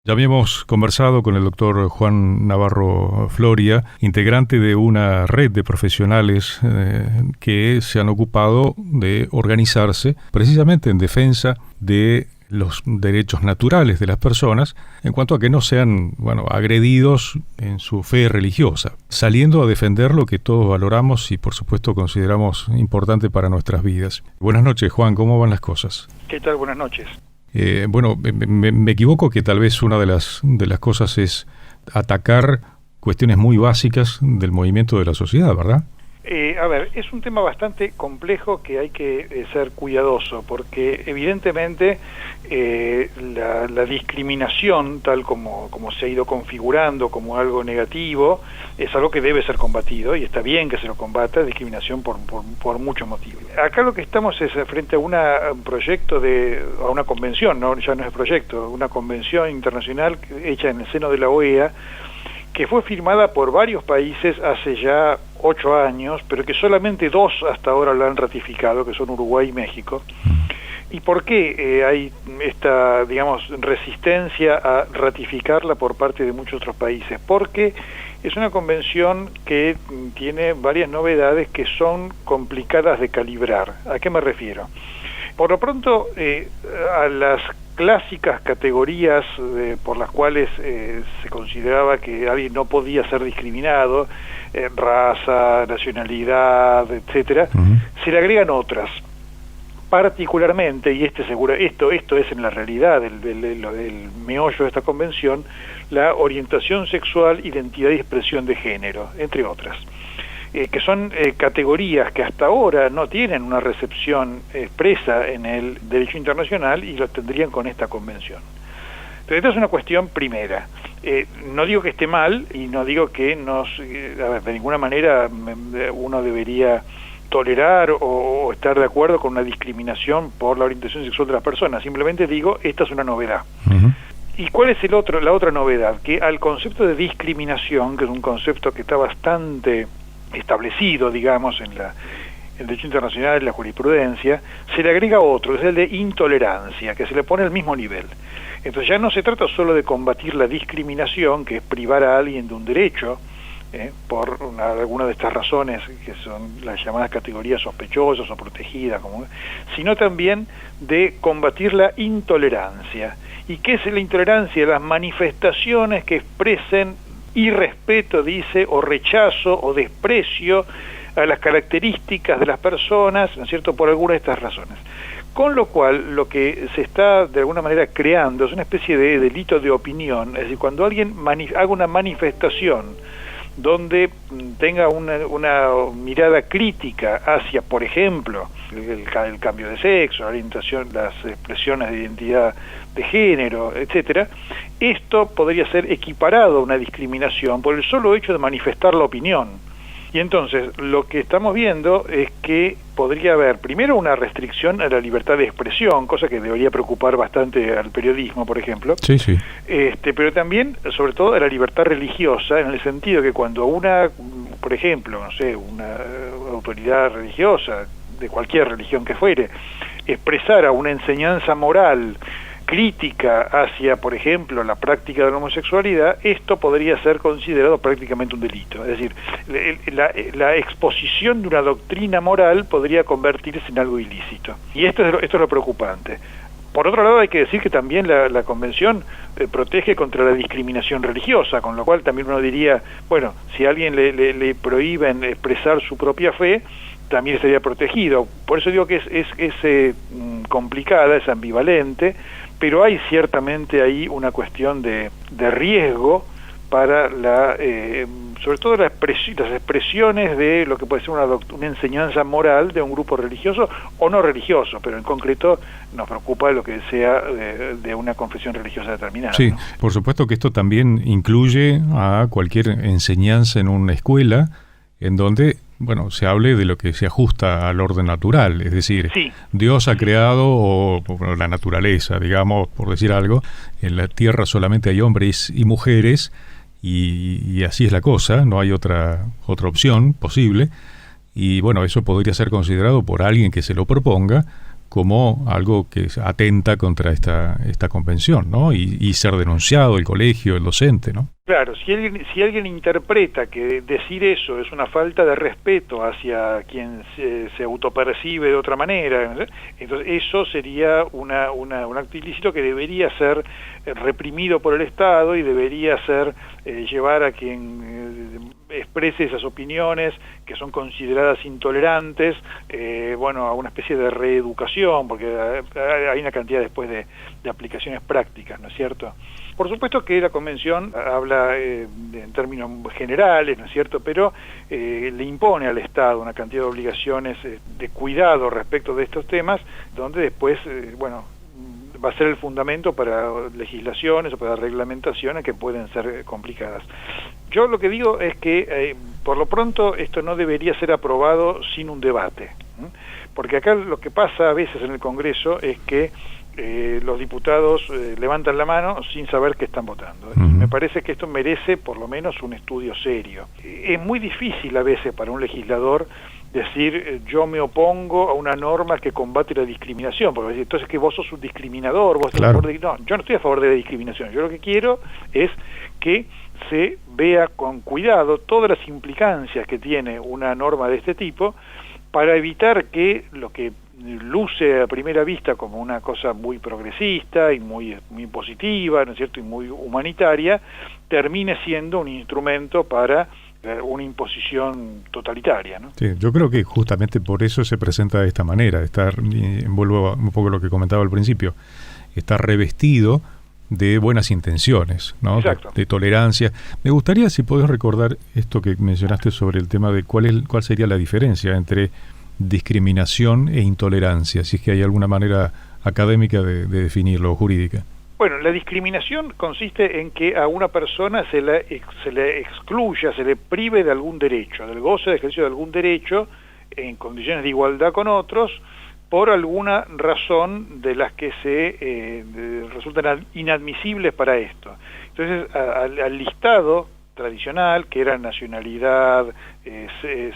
Ya habíamos conversado con el doctor Juan Navarro Floria, integrante de una red de profesionales que se han ocupado de organizarse precisamente en defensa de los derechos naturales de las personas en cuanto a que no sean, agredidos en su fe religiosa, saliendo a defender lo que todos valoramos y por supuesto consideramos importante para nuestras vidas. Buenas noches, Juan, ¿cómo van las cosas? ¿Qué tal? Buenas noches. Me equivoco que tal vez una de las cosas es atacar cuestiones muy básicas del movimiento de la sociedad, ¿verdad? Es un tema bastante complejo que hay que ser cuidadoso, porque evidentemente la discriminación, tal como se ha ido configurando como algo negativo, es algo que debe ser combatido, y está bien que se lo combata, discriminación por muchos motivos. Acá lo que estamos es frente a un proyecto a una convención, ya no es proyecto, una convención internacional hecha en el seno de la OEA, que fue firmada por varios países hace ya 8 años, pero que solamente 2 hasta ahora la han ratificado, que son Uruguay y México. ¿Y por qué hay esta, resistencia a ratificarla por parte de muchos otros países? Porque es una convención que tiene varias novedades que son complicadas de calibrar. ¿A qué me refiero? Por lo pronto, a las clásicas categorías por las cuales se consideraba que alguien no podía ser discriminado, raza, nacionalidad, etcétera, se le agregan otras. Particularmente, y esto es en la realidad el meollo de esta convención, la orientación sexual, identidad y expresión de género, entre otras. Que son categorías que hasta ahora no tienen una recepción expresa en el derecho internacional y lo tendrían con esta convención. Pero esta es una cuestión primera. No digo que esté mal y no digo que de ninguna manera uno debería tolerar o estar de acuerdo con una discriminación por la orientación sexual de las personas. Simplemente digo, esta es una novedad. ¿Y cuál es la otra novedad? Que al concepto de discriminación, que es un concepto que está bastante establecido, en el derecho internacional, en la jurisprudencia, se le agrega otro, que es el de intolerancia, que se le pone al mismo nivel. Entonces ya no se trata solo de combatir la discriminación, que es privar a alguien de un derecho, por alguna de estas razones, que son las llamadas categorías sospechosas o protegidas, sino también de combatir la intolerancia. ¿Y qué es la intolerancia? Las manifestaciones que expresen irrespeto, o rechazo o desprecio a las características de las personas, ¿no es cierto?, por alguna de estas razones. Con lo cual, lo que se está de alguna manera creando es una especie de delito de opinión, es decir, cuando alguien haga una manifestación donde tenga una mirada crítica hacia, por ejemplo, el cambio de sexo, la orientación, las expresiones de identidad de género, etcétera, esto podría ser equiparado a una discriminación por el solo hecho de manifestar la opinión. Y entonces lo que estamos viendo es que podría haber primero una restricción a la libertad de expresión, cosa que debería preocupar bastante al periodismo, por ejemplo. Sí. Pero también, sobre todo, a la libertad religiosa, en el sentido que cuando por ejemplo, una autoridad religiosa, de cualquier religión que fuere, expresara una enseñanza moral crítica hacia, por ejemplo, la práctica de la homosexualidad, esto podría ser considerado prácticamente un delito. Es decir, la exposición de una doctrina moral podría convertirse en algo ilícito. Y esto es lo preocupante. Por otro lado, hay que decir que también la Convención protege contra la discriminación religiosa, con lo cual también uno diría, si a alguien le prohíben expresar su propia fe, también estaría protegido. Por eso digo que es complicada, es ambivalente, pero hay ciertamente ahí una cuestión de riesgo para sobre todo las expresiones de lo que puede ser una enseñanza moral de un grupo religioso o no religioso, pero en concreto nos preocupa lo que sea de una confesión religiosa determinada. Sí, ¿no? Por supuesto que esto también incluye a cualquier enseñanza en una escuela en donde se hable de lo que se ajusta al orden natural, es decir, sí. Dios ha creado, o la naturaleza, digamos, por decir algo, en la tierra solamente hay hombres y mujeres, y así es la cosa, no hay otra opción posible, y eso podría ser considerado por alguien que se lo proponga como algo que atenta contra esta convención, ¿no? Y ser denunciado el colegio, el docente, ¿no? Claro, si alguien interpreta que decir eso es una falta de respeto hacia quien se autopercibe de otra manera, ¿no? Entonces eso sería un acto ilícito que debería ser reprimido por el Estado y debería ser llevar a quien exprese esas opiniones que son consideradas intolerantes, a una especie de reeducación, porque hay una cantidad después de aplicaciones prácticas, ¿no es cierto? Por supuesto que la Convención habla en términos generales, ¿no es cierto?, pero le impone al Estado una cantidad de obligaciones de cuidado respecto de estos temas, donde después, va a ser el fundamento para legislaciones o para reglamentaciones que pueden ser complicadas. Yo lo que digo es que, por lo pronto, esto no debería ser aprobado sin un debate, porque acá lo que pasa a veces en el Congreso es que los diputados levantan la mano sin saber qué están votando. Y me parece que esto merece por lo menos un estudio serio. Es muy difícil a veces para un legislador decir yo me opongo a una norma que combate la discriminación, porque entonces que vos sos un discriminador, vos estás a favor de... No, yo no estoy a favor de la discriminación. Yo lo que quiero es que se vea con cuidado todas las implicancias que tiene una norma de este tipo para evitar que lo que luce a primera vista como una cosa muy progresista y muy positiva, ¿no es cierto?, y muy humanitaria, termine siendo un instrumento para una imposición totalitaria, ¿no? Sí, yo creo que justamente por eso se presenta de esta manera, envuelvo un poco lo que comentaba al principio, está revestido de buenas intenciones, ¿no? De tolerancia. Me gustaría, si podés recordar esto que mencionaste sobre el tema de cuál sería la diferencia entre discriminación e intolerancia, si es que hay alguna manera académica de definirlo, o jurídica. Bueno, la discriminación consiste en que a una persona se le excluya, se le prive de algún derecho, del goce de ejercicio de algún derecho en condiciones de igualdad con otros, por alguna razón de las que resultan inadmisibles para esto. Entonces, al listado tradicional, que era nacionalidad,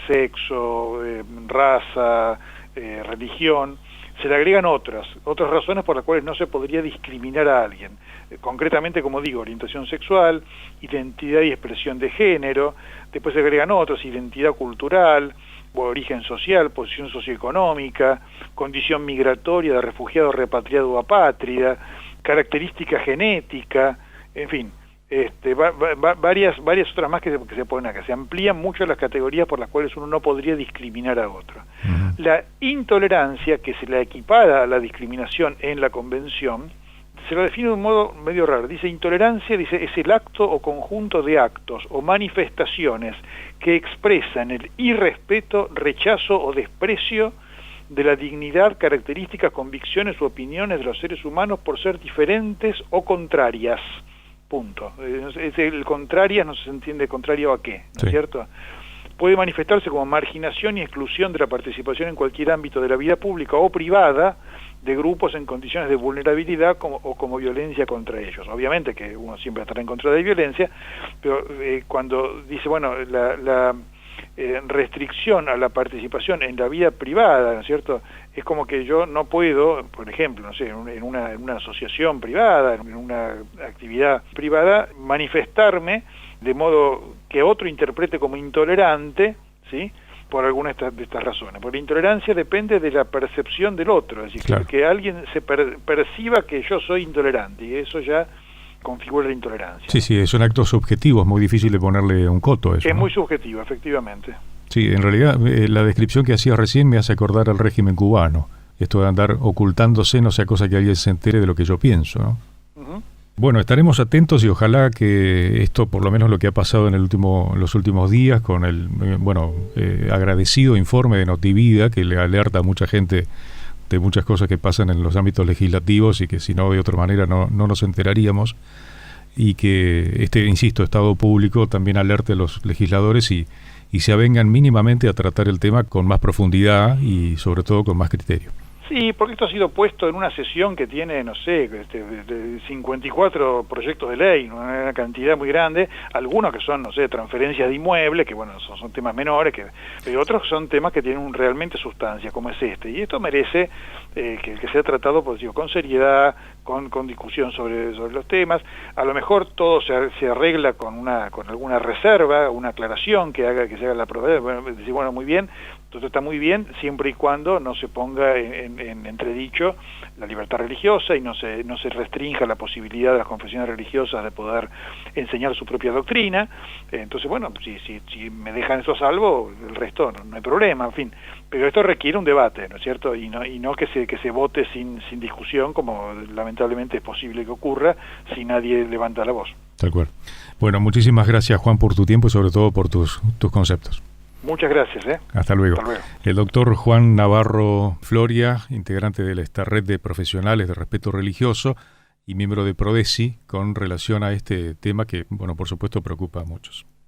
sexo, raza, religión, se le agregan otras razones por las cuales no se podría discriminar a alguien. Concretamente, como digo, orientación sexual, identidad y expresión de género, después se agregan otros, identidad cultural, origen social, posición socioeconómica, condición migratoria de refugiado, repatriado o apátrida, característica genética, en fin, varias otras más que se ponen acá. Se amplían mucho las categorías por las cuales uno no podría discriminar a otro. La intolerancia, que se la equipara a la discriminación en la Convención, se lo define de un modo medio raro. Dice intolerancia, es el acto o conjunto de actos o manifestaciones que expresan el irrespeto, rechazo o desprecio de la dignidad, características, convicciones u opiniones de los seres humanos por ser diferentes o contrarias. Punto. El contrarias no se entiende contrario a qué, ¿no es cierto? Puede manifestarse como marginación y exclusión de la participación en cualquier ámbito de la vida pública o privada de grupos en condiciones de vulnerabilidad o como violencia contra ellos. Obviamente que uno siempre estará en contra de violencia, pero cuando dice, la restricción a la participación en la vida privada, ¿no es cierto?, es como que yo no puedo, por ejemplo, no sé, en una asociación privada, en una actividad privada, manifestarme de modo que otro interprete como intolerante, ¿sí?, por alguna de estas razones. Porque la intolerancia depende de la percepción del otro, es decir, que alguien se perciba que yo soy intolerante, y eso ya configura la intolerancia. Sí, es un acto subjetivo, es muy difícil de ponerle un coto a eso. Es muy subjetivo, efectivamente. Sí, en realidad la descripción que hacía recién me hace acordar al régimen cubano, esto de andar ocultándose, no sea cosa que alguien se entere de lo que yo pienso, ¿no? Bueno, estaremos atentos y ojalá que esto, por lo menos lo que ha pasado en los últimos días, con el agradecido informe de Notivida, que le alerta a mucha gente de muchas cosas que pasan en los ámbitos legislativos y que si no de otra manera no nos enteraríamos, y que insisto, Estado público también alerte a los legisladores y se avengan mínimamente a tratar el tema con más profundidad y sobre todo con más criterio. Sí, porque esto ha sido puesto en una sesión que tiene, no sé, de 54 proyectos de ley, una cantidad muy grande, algunos que son, no sé, transferencias de inmuebles, que bueno, son temas menores, pero otros son temas que tienen realmente sustancia, como es este, y esto merece que sea tratado, pues, digo, con seriedad, con discusión sobre los temas. A lo mejor todo se arregla con alguna reserva, una aclaración que se haga la aprobación, bueno, decir, bueno, muy bien, todo está muy bien, siempre y cuando no se ponga en entredicho la libertad religiosa y no se restrinja la posibilidad de las confesiones religiosas de poder enseñar su propia doctrina. Entonces, bueno, si me dejan eso a salvo, el resto no hay problema, en fin. Pero esto requiere un debate, ¿no es cierto? Y no que se vote sin discusión, como lamentablemente es posible que ocurra si nadie levanta la voz. Tal cual. Bueno, muchísimas gracias, Juan, por tu tiempo y sobre todo por tus conceptos. Muchas gracias. Hasta luego. Hasta luego. El doctor Juan Navarro Floria, integrante de esta red de profesionales de respeto religioso y miembro de Prodesi, con relación a este tema que, bueno, por supuesto preocupa a muchos.